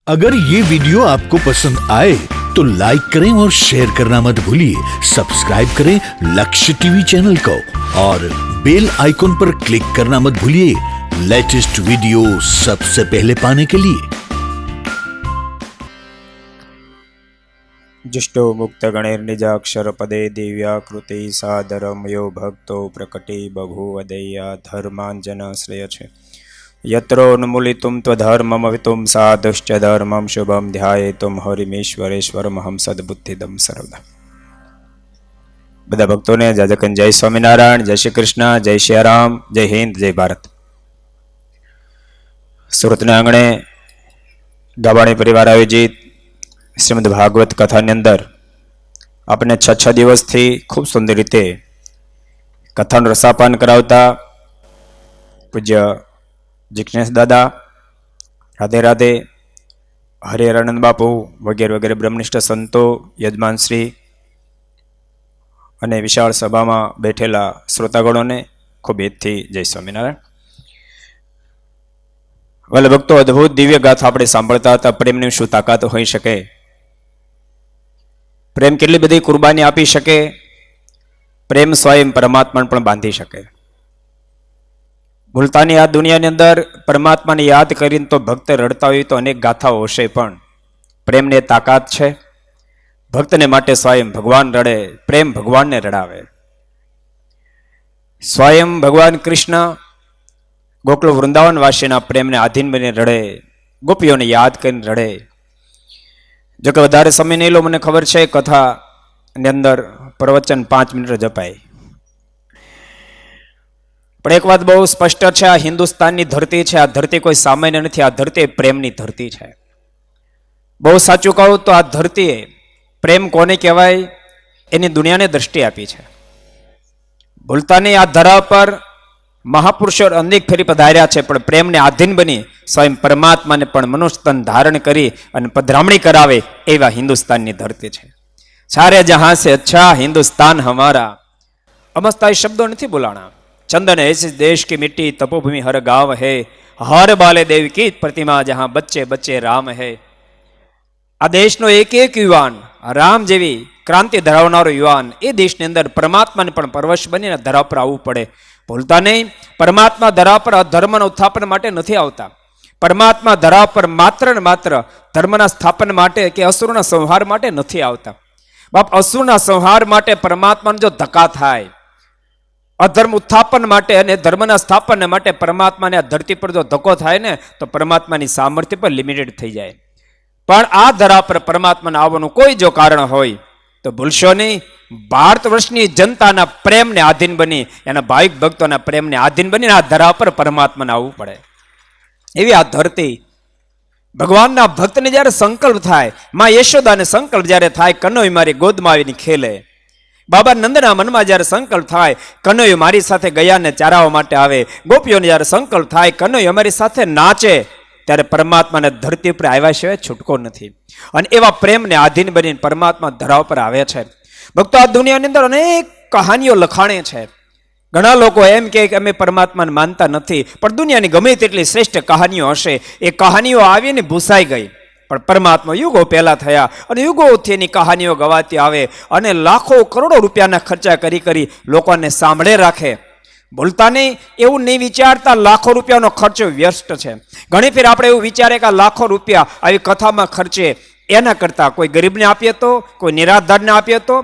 अगर ये वीडियो आपको पसंद आए तो लाइक करें और शेयर करना मत भूलिए। सब्सक्राइब करें लक्ष्य टीवी चैनल को और बेल आइकॉन पर क्लिक करना मत भूलिए लेटेस्ट वीडियो सबसे पहले पाने के लिए। जुष्टो मुक्त गणेर निजाक्षर पदे दिव्याकृति सादरमयो भक्तो प्रकटे बभूवदया धर्मांजन श्रेय छे यत्रोन्मूलितुं त्वधर्ममवितुं साधुश्च धर्मं शुभं ध्यायेतुं हरिमेश्वरेश्वरमहं सद्बुद्धिदं सर्वदा। બધા ભક્તોને જાજકન જય સ્વામિનારાયણ, જય શ્રી કૃષ્ણ, જય શ્રી રામ, જય હિન્દ, જય ભારત। સુરતના આંગણે ગાબાણી પરિવાર આયોજિત શ્રીમદ ભાગવત કથાની અંદર આપણે 6 દિવસથી ખૂબ સુંદર રીતે કથાનું રસાપાન કરાવતા પૂજ્ય जिग्नेश दादा, राधे राधे, हरिहरानंद बापू वगैरह वगैरह ब्रह्मनिष्ठ संतो, यजमान श्री અને વિશાળ સભામાં બેઠેલા શ્રોતાગણોને ખૂબ હેતથી જય સ્વામિનારાયણ। વાલા ભક્તો, અદ્ભુત દિવ્ય ગાથા આપણે સાંભળતા હતા। પ્રેમની શું તાકાત હોઈ શકે, પ્રેમ કેટલી બધી કુરબાની આપી શકે, પ્રેમ સ્વયં પરમાત્માને પણ બાંધી શકે। ભૂલતાની આ દુનિયાની અંદર પરમાત્માને યાદ કરીને તો ભક્ત રડતા હોય તો અનેક ગાથાઓ હશે, પણ પ્રેમને તાકાત છે। ભક્તને માટે સ્વયં ભગવાન રડે, પ્રેમ ભગવાનને રડાવે। સ્વયં ભગવાન કૃષ્ણ ગોકુળ વૃંદાવન વાસીના પ્રેમને આધીન બની રડે, ગોપીઓને યાદ કરીને રડે। જો કે વધારે સમય નહીં લો, મને ખબર છે કથાની અંદર પ્રવચન 5 મિનિટ જ અપાય, પણ એક વાત બહુ સ્પષ્ટ છે, આ હિન્દુસ્તાનની ધરતી છે, આ ધરતી કોઈ સામાન્ય નથી, આ ધરતી પ્રેમની ધરતી છે। બહુ સાચું કહું તો આ ધરતીએ પ્રેમ કોને કહેવાય એની દુનિયાને દ્રષ્ટિ આપી છે। ભૂલતા નહીં, આ ધરા પર મહાપુરુષો અનેક ફેરી પધાર્યા છે, પણ પ્રેમને આધીન બની સ્વયં પરમાત્માને પણ મનુષ્ય તન ધારણ કરી અને પધરામણી કરાવે એવા હિન્દુસ્તાનની ધરતી છે। સારે જહાં સે અચ્છા હિન્દુસ્તાન હમારા, અમસ્તા એ શબ્દો નથી બોલાણા। चंदन ऐसे देश की मिट्टी तपोभूमि हर गांव है, हर बाले देव की प्रतिमा जहां बच्चे बच्चे राम है। આ દેશનો એક એક યુવાન રામ જેવી ક્રાંતિ ધરાવનારો યુવાન એ દેશની અંદર પરમાત્માને પણ પરવશ બનીને ધરા પર આવવું પડે। ભૂલતા નહીં, પરમાત્મા ધરા પર ધર્મના ઉત્થાપન માટે નથી આવતા। પરમાત્મા ધરા પર માત્ર ને માત્ર ધર્મના સ્થાપન માટે કે અસુરના સંહાર માટે નથી આવતા। બાપ, અસુરના સંહાર માટે પરમાત્માને જો ધક્કા થાય, અધર્મ ઉત્થાપન માટે અને ધર્મના સ્થાપન માટે પરમાત્માને આ ધરતી પર જો ધક્કો થાય ને તો પરમાત્માની સામર્થ્ય પર લિમિટેડ થઈ જાય। પણ આ ધરા પર પરમાત્માને આવવાનું કોઈ જો કારણ હોય તો ભૂલશો નહીં, ભારત વર્ષની જનતાના પ્રેમને આધીન બની, એના ભાવિક ભક્તોના પ્રેમને આધીન બની આ ધરા પર પરમાત્માને આવવું પડે। એવી આ ધરતી, ભગવાનના ભક્તને જ્યારે સંકલ્પ થાય, માં યશોદાને સંકલ્પ જ્યારે થાય, કનોય મારી ગોદમાં આવીને ખેલે, બાબા નંદના મનમાં જ્યારે સંકલ્પ થાય, કનૈયો મારી સાથે ગયાને ચારાવવા માટે આવે, ગોપીઓને જ્યારે સંકલ્પ થાય, કનૈયો અમારી સાથે નાચે, ત્યારે પરમાત્માને ધરતી પર આવ્યા સિવાય છૂટકો નથી। અને એવા પ્રેમને આધીન બનીને પરમાત્મા ધરાવ પર આવે છે। ભક્તો, આ દુનિયાની અંદર અનેક કહાનીઓ લખાણે છે। ઘણા લોકો એમ કે અમે પરમાત્માને માનતા નથી, પણ દુનિયાની ગમે તેટલી શ્રેષ્ઠ કહાનીઓ હશે, એ કહાનીઓ આવીને ભૂસાઈ ગઈ, પણ પરમાત્મા યુગો પહેલા થયા અને યુગોથી એની કહાનીઓ ગવાતી આવે અને લાખો કરોડો રૂપિયાના ખર્ચા કરી કરી લોકોને સાંભળે રાખે। ભૂલતા નહીં, એવું નહીં વિચારતા લાખો રૂપિયાનો ખર્ચ વ્યસ્ત છે। ઘણી ફેર આપણે એવું વિચારે કે લાખો રૂપિયા આવી કથામાં ખર્ચે, એના કરતાં કોઈ ગરીબને આપીએ તો, કોઈ નિરાધારને આપીએ તો,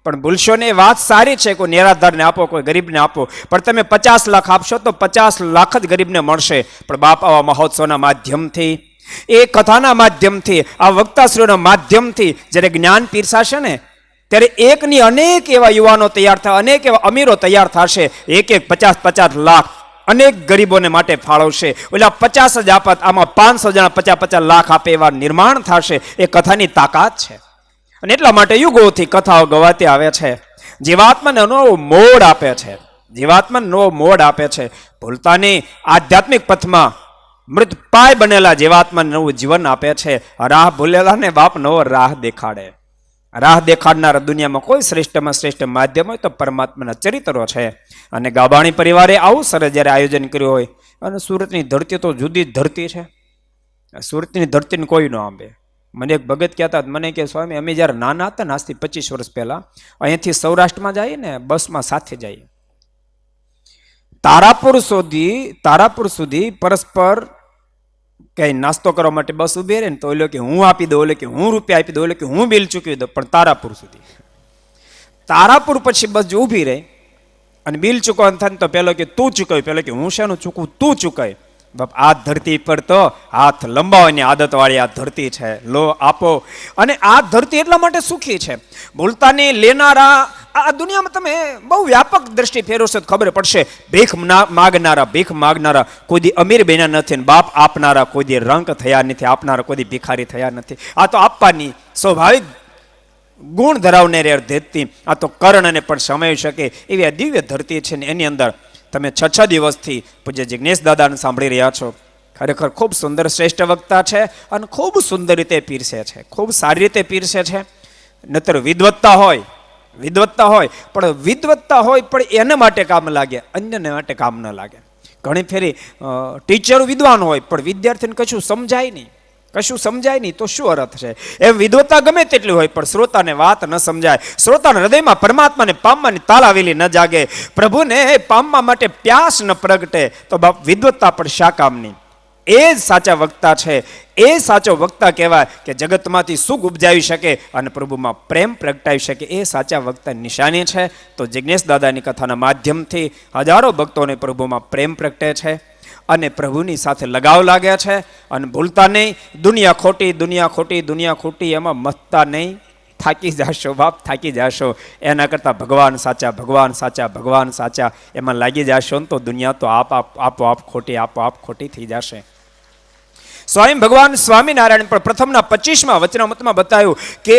પણ ભૂલશો ને, વાત સારી છે, કોઈ નિરાધારને આપો, કોઈ ગરીબને આપો, પણ તમે 50 લાખ આપશો તો 50 લાખ જ ગરીબને મળશે। પણ બાપ, આવા મહોત્સવના માધ્યમથી, એ કથાના માધ્યમથી, આ વક્તાશ્રીઓના માધ્યમથી જ્યારે જ્ઞાન પીરસાશે ને, ત્યારે એકની અનેક એવા યુવાનો તૈયાર થાય, અનેક એવા અમીરો તૈયાર થશે, એક 50 લાખ અનેક ગરીબોને માટે ફાળવશે। ઓલા 50 જ આપત, આમાં 500 જણા 50 લાખ આપે એવા નિર્માણ થશે। એ કથાની તાકાત છે અને એટલા માટે યુગોથી કથાઓ ગવાતી આવે છે। જીવાત્માને નવો મોડ આપે છે, જીવાત્માને નવો મોડ આપે છે। ભૂલતા નહીં, આધ્યાત્મિક પથમાં મૃત પાય બનેલા જીવાત્માને નવું જીવન આપે છે। રાહ ભૂલેલાને બાપ નવો રાહ દેખાડે। રાહ દેખાડનારા દુનિયામાં કોઈ શ્રેષ્ઠમાં શ્રેષ્ઠ માધ્યમ હોય તો પરમાત્માના ચરિત્રો છે। અને ગાબાણી પરિવારે આવું સરસ જ્યારે આયોજન કર્યું હોય, અને સુરતની ધરતી તો જુદી જ ધરતી છે। સુરતની ધરતીને કોઈ ન આંબે. મને એક ભગત કહેતા હતા, મને કે સ્વામી અમે જ્યારે નાના હતા ને આજથી 25 વર્ષ પહેલા અહીંયાથી સૌરાષ્ટ્રમાં જઈએ ને બસમાં સાથે જઈએ, તારાપુર સુધી પરસ્પર કઈ નાસ્તો કરવા માટે બસ ઉભી રહે ને તો ઓલો કે હું આપી દઉં, ઓલો કે હું રૂપિયા આપી દઉં, ઓલો કે હું બિલ ચૂકવી દઉં, પણ તારાપુર સુધી. તારાપુર પછી બસ જો ઊભી રહે અને બિલ ચૂકવવાનું થાય તો પેલો કે તું ચૂકવ, પેલો કે હું શાનું ચૂકવું, તું ચૂકવ. બાપ આ ધરતી પર તો હાથ લંબાવવાની આદત વાળી આ ધરતી છે, લો આપો. અને આ ધરતી એટલા માટે સુખી છે, બોલતાની લેનારા આ દુનિયામાં તમે બહુ વ્યાપક દ્રષ્ટિ ફેરવશો તો ખબર પડશે. ભીખ માગનારા કોઈ દી અમીર બન્યા નથી, બાપ આપનારા કોઈ દી રંક થયા નથી, આપનારા કોઈ દી ભિખારી થયા નથી. આ તો આપવાની સ્વાભાવિક ગુણ ધરાવનારી ધરતી, આ તો કર્ણને પણ સમાવી શકે એવી આ દિવ્ય ધરતી છે ને એની અંદર તમે 6 દિવસથી પૂજ્ય જિજ્ઞેશ દાદાને સાંભળી રહ્યા છો. ખરેખર ખૂબ સુંદર શ્રેષ્ઠ વક્તા છે અને ખૂબ સુંદર રીતે પીરસે છે, ખૂબ સારી રીતે પીરસે છે. નતર વિદ્વત્તા હોય પણ વિદ્વત્તા હોય પણ એને માટે કામ લાગે, અન્યને માટે કામ ન લાગે. ઘણી ફેરી ટીચર વિદ્વાન હોય પણ વિદ્યાર્થીને કશું સમજાય નહીં તો શું અર્થ છે? એમ વિદ્વત્તા ગમે તેટલી હોય પણ શ્રોતાને વાત ન સમજાય, શ્રોતાના હૃદયમાં પરમાત્માને પામવાની તાલાવેલી ન જાગે, પ્રભુને પામવા માટે પ્યાસ ન પ્રગટે તો બાપ વિદ્વત્તા પણ શા કામની? એ જ સાચા વક્તા છે, એ સાચો વક્તા કહેવાય કે જગતમાંથી સુખ ઉપજાવી શકે અને પ્રભુમાં પ્રેમ પ્રગટાવી શકે. એ સાચા વક્તાની નિશાની છે. તો જિજ્ઞેશ દાદાની કથાના માધ્યમથી હજારો ભક્તોને પ્રભુમાં પ્રેમ પ્રગટે છે અને પ્રભુની સાથે લગાવ લાગ્યા છે. અને ભૂલતા નહીં, દુનિયા ખોટી એમાં મથતા નહીં, થાકી જાશો બાપ, થાકી જાશો. એના કરતાં ભગવાન સાચા એમાં લાગી જાશો ને તો દુનિયા તો આપોઆપ ખોટી થઈ જશે. સ્વયં ભગવાન સ્વામિનારાયણ પણ પ્રથમના 25મા વચનામૃતમાં બતાવ્યું કે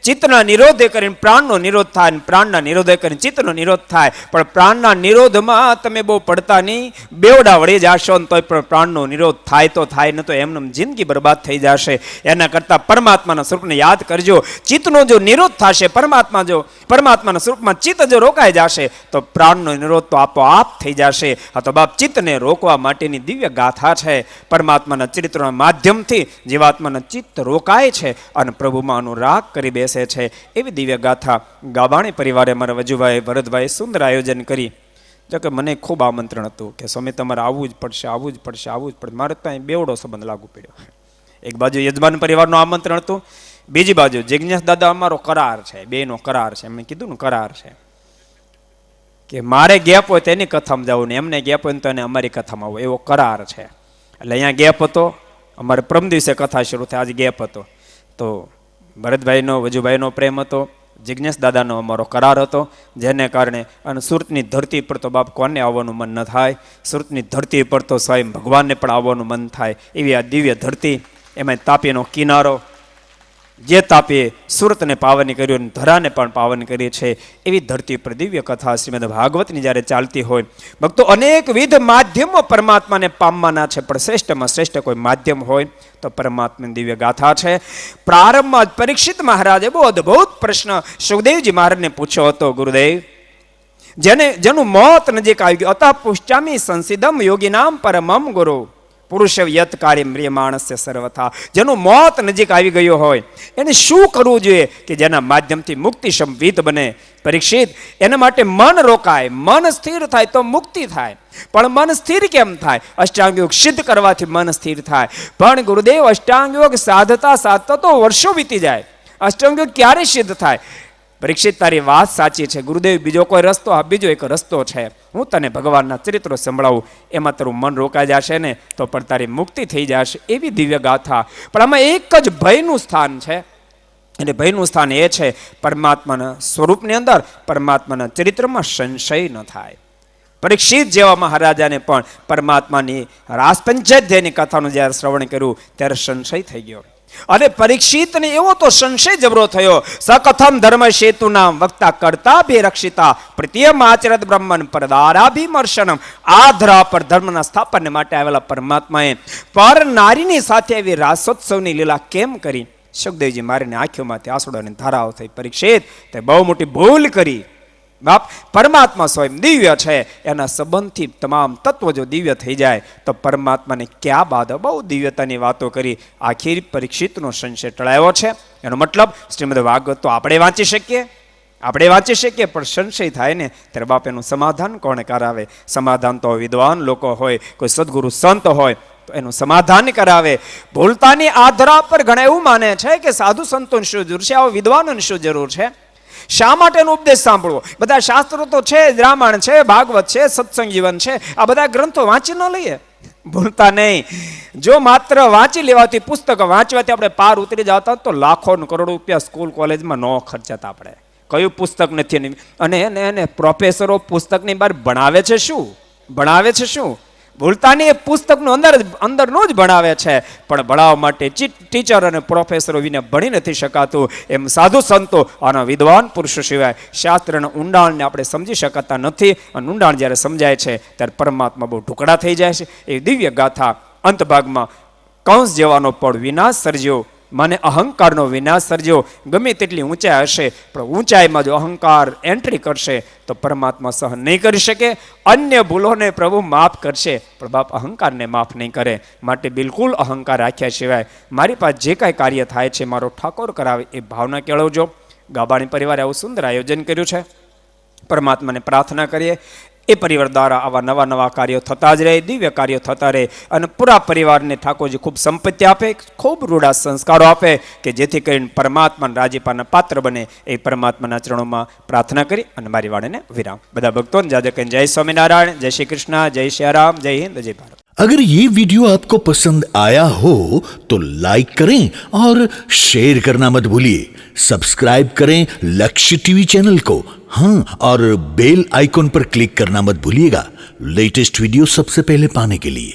ચિત્તના નિરોધે કરીને પ્રાણનો નિરોધ થાય, અને પ્રાણના નિરોધે કરીને ચિત્તનો નિરોધ થાય. પણ પ્રાણના નિરોધમાં તમે બહુ પડતા નહીં, બેવડા વળી જાશો ને તોય પણ પ્રાણનો નિરોધ થાય તો થાય, ન તો એમને જિંદગી બરબાદ થઈ જશે. એના કરતાં પરમાત્માના સ્વરૂપને યાદ કરજો. ચિત્તનો જો નિરોધ થશે, પરમાત્માના સ્વરૂપમાં ચિત્ત જો રોકાઈ જશે તો પ્રાણનો નિરોધ તો આપોઆપ થઈ જશે. આ તો બાપ ચિત્તને રોકવા માટેની દિવ્ય ગાથા છે. પરમાત્માના ચરિત્રના માધ્યમથી જીવાત્માના ચિત્ત રોકાય છે અને પ્રભુમાં અનુરાગ કરી બેસે છે. એવી દિવ્ય ગાથા ગાબાણી પરિવારે મારા વજુભાઈ ભરતભાઈ સુંદર આયોજન કરી. જો કે મને ખૂબ આમંત્રણ હતું કે સ્વામી તમારે આવવું જ પડશે. મારે તો અહીં બેવડો સંબંધ લાગુ પડ્યો. એક બાજુ યજમાન પરિવારનું આમંત્રણ હતું, બીજી બાજુ જિજ્ઞેશ દાદા અમારો કરાર છે, બેનો કરાર છે. એમને કીધું ને કરાર છે કે મારે ગેપ હોય તો એની કથામાં જવું ને એમને ગેપ હોય તો એને અમારી કથામાં આવું, એવો કરાર છે. એટલે અહીંયા ગેપ હતો, અમારે પ્રમ દિવસે કથા શરૂ થઈ, આજે ગેપ હતો. તો ભરતભાઈનો વજુભાઈનો પ્રેમ હતો, જિજ્ઞેશ દાદાનો અમારો કરાર હતો, જેને કારણે અને સુરતની ધરતી પર તો બાપ કોને આવવાનું મન ન થાય? સુરતની ધરતી પર તો સ્વયં ભગવાનને પણ આવવાનું મન થાય. એવી આ દિવ્ય ધરતી, એમાં તાપીનો કિનારો, જે તાપીએ સુરતને પાવન કર્યું અને ધરાને પણ પાવન કરી છે. એવી ધરતી પર દિવ્ય કથા શ્રીમદ ભાગવતની જ્યારે ચાલતી હોય, ભક્તો અનેકવિધ માધ્યમો પરમાત્માને પામવાના છે, પણ શ્રેષ્ઠમાં શ્રેષ્ઠ કોઈ માધ્યમ હોય તો પરમાત્માની દિવ્ય ગાથા છે. પ્રારંભમાં પરીક્ષિત મહારાજે બહુ અદ્ભુત પ્રશ્ન સુખદેવજી મહારાજને પૂછ્યો હતો. ગુરુદેવ, જેનું મોત નજીક આવી ગયું, અતઃ પુષ્ટામી સંસિદમ યોગીનામ પરમમ ગુરુ પુરુષ યત કાર્ય પ્રિય માણસ્ય સર્વથા. જેનું મોત નજીક આવી ગયું હોય એને શું કરવું જોઈએ કે જેના માધ્યમથી મુક્તિ સંવિત બને? પરીક્ષિત, એના માટે મન રોકાય, મન સ્થિર થાય તો મુક્તિ થાય. પણ મન સ્થિર કેમ થાય? અષ્ટાંગ યોગ સિદ્ધ કરવાથી મન સ્થિર થાય. પણ ગુરુદેવ, અષ્ટાંગ યોગ સાધતા તો વર્ષો વીતી જાય, અષ્ટાંગ યોગ ક્યારે સિદ્ધ થાય? પરીક્ષિત, તારી વાત સાચી છે ગુરુદેવ, બીજો કોઈ રસ્તો? બીજો એક રસ્તો છે, હું તને ભગવાનના ચરિત્રો સંભળાવું, એમાં તારું મન રોકાઈ જશે ને તો પણ તારી મુક્તિ થઈ જશે. એવી દિવ્ય ગાથા. પણ આમાં એક જ ભયનું સ્થાન છે, અને ભયનું સ્થાન એ છે પરમાત્માના સ્વરૂપની અંદર, પરમાત્માના ચરિત્રમાં સંશય ન થાય. પરીક્ષિત જેવા મહારાજાને પણ પરમાત્માની રાસપંચાધ્યાયની કથાનું જ્યારે શ્રવણ કર્યું ત્યારે સંશય થઈ ગયો. અને પરીક્ષિતને એવો તો સંશય જબરો થયો, સકથમ ધર્મ સેતુ નામ વક્તા કરતા ભે રક્ષિતા પ્રત્યમ આચરત બ્રહ્મન પરદારાભિમર્શનમ. આ ધરા પર ધર્મના સ્થાપન માટે આવેલા પરમાત્માએ પર નારીની સાથે એવી રાસોત્સવની લીલા કેમ કરી? સુખદેવજી મારીને આંખોમાંથી આંસુડાની ધારાઓ થઈ. પરીક્ષિત, તે બહુ મોટી ભૂલ કરી, બાપ પરમાત્મા સ્વયં દિવ્ય છે, એના સંબંધથી તમામ તત્વો જો દિવ્ય થઈ જાય તો પરમાત્માને ક્યાં બાધા. બહુ દિવ્યતાની વાતો કરી. આખી પરીક્ષિતનો સંશય ટળાયો છે. એનો મતલબ શ્રીમદ ભાગવત તો આપણે વાંચી શકીએ પણ સંશય થાય ને ત્યારે બાપ એનું સમાધાન કોણ કરાવે? સમાધાન તો વિદ્વાન લોકો હોય, કોઈ સદગુરુ સંત હોય તો એનું સમાધાન કરાવે. ભૂલતાની આધારા પર ઘણા એવું માને છે કે સાધુ સંતોની શું જરૂર છે, આવા વિદ્વાનોની શું જરૂર છે? શા માટે એનો ઉપદેશ સાંભળવો? બધા શાસ્ત્રો તો છે, રામાયણ છે, ભાગવત છે, સત્સંગ જીવન છે, આ બધા ગ્રંથો વાંચી ન લઈએ? ભૂલતા નહીં. જો માત્ર વાંચી લેવાથી, પુસ્તક વાંચવાથી આપણે પાર ઉતરી જતા તો લાખો કરોડો રૂપિયા સ્કૂલ કોલેજમાં ન ખર્ચાતા. આપણે કયું પુસ્તક નથી. અને એને પ્રોફેસરો પુસ્તકની બહાર ભણાવે છે શું? ભૂલતાની એ પુસ્તકનું અંદરનું જ ભણાવે છે, પણ ભણાવવા માટે ટીચર અને પ્રોફેસરો વિના ભણી નથી શકાતું. એમ સાધુ સંતો અને વિદ્વાન પુરુષો સિવાય શાસ્ત્રના ઊંડાણને આપણે સમજી શકાતા નથી. અને ઊંડાણ જ્યારે સમજાય છે ત્યારે પરમાત્મા બહુ ટુકડા થઈ જાય છે. એ દિવ્ય ગાથા અંત ભાગમાં કંસ જેવાનો પણ વિનાશ સર્જ્યો, મને અહંકારનો વિનાશ સર્જ્યો. ગમે તેટલી ઊંચાઈ હશે પણ ઊંચાઈમાં જો અહંકાર એન્ટ્રી કરશે તો પરમાત્મા સહન નહીં કરી શકે. અન્ય ભૂલોને પ્રભુ માફ કરશે પણ બાપ અહંકારને માફ નહીં કરે. માટે બિલકુલ અહંકાર રાખ્યા સિવાય મારી પાસે જે કાંઈ કાર્ય થાય છે મારો ઠાકોર કરાવે એ ભાવના કેળવજો. ગાબાણી પરિવારે આવું સુંદર આયોજન કર્યું છે. પરમાત્માને પ્રાર્થના કરીએ એ પરિવાર દ્વારા આવા નવા નવા કાર્યો થતા જ રહે, દિવ્ય કાર્યો થતા રહે અને પૂરા પરિવારને ઠાકોરજી ખૂબ સંપત્તિ આપે, ખૂબ રૂડા સંસ્કારો આપે કે જેથી કરીને પરમાત્માના રાજીપાના પાત્ર બને. એ પરમાત્માના ચરણોમાં પ્રાર્થના કરી અને મારી વાણીને વિરામ. બધા ભક્તોને જાજે કહીને જય સ્વામિનારાયણ, જય શ્રી કૃષ્ણ, જય શ્રી રામ, જય હિન્દ, જય ભારત. अगर ये वीडियो आपको पसंद आया हो तो लाइक करें और शेयर करना मत भूलिए. सब्सक्राइब करें लक्ष्य टीवी चैनल को, हाँ, और बेल आइकॉन पर क्लिक करना मत भूलिएगा लेटेस्ट वीडियो सबसे पहले पाने के लिए.